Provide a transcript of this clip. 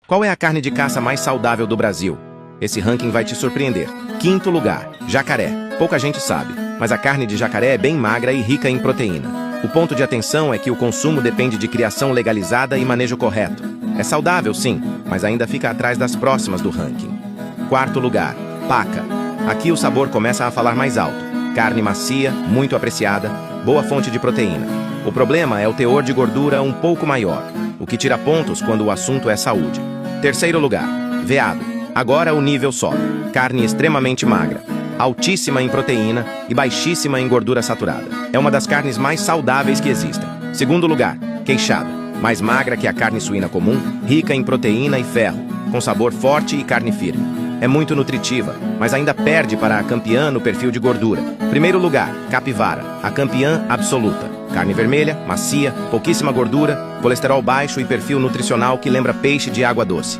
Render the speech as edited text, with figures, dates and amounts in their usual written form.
Qual é a carne de caça mais saudável do Brasil? Esse ranking vai te surpreender. Quinto lugar, jacaré. Pouca gente sabe, mas a carne de jacaré é bem magra e rica em proteína. O ponto de atenção é que o consumo depende de criação legalizada e manejo correto. É saudável, sim, mas ainda fica atrás das próximas do ranking. Quarto lugar, paca. Aqui o sabor começa a falar mais alto. Carne macia, muito apreciada, boa fonte de proteína. O problema é o teor de gordura um pouco maior, o que tira pontos quando o assunto é saúde. Terceiro lugar, veado. Agora o nível sobe. Carne extremamente magra, altíssima em proteína e baixíssima em gordura saturada. É uma das carnes mais saudáveis que existem. Segundo lugar, queixada. Mais magra que a carne suína comum, rica em proteína e ferro, com sabor forte e carne firme. É muito nutritiva, mas ainda perde para a campeã no perfil de gordura. Primeiro lugar, capivara, a campeã absoluta. Carne vermelha, macia, pouquíssima gordura, colesterol baixo e perfil nutricional que lembra peixe de água doce.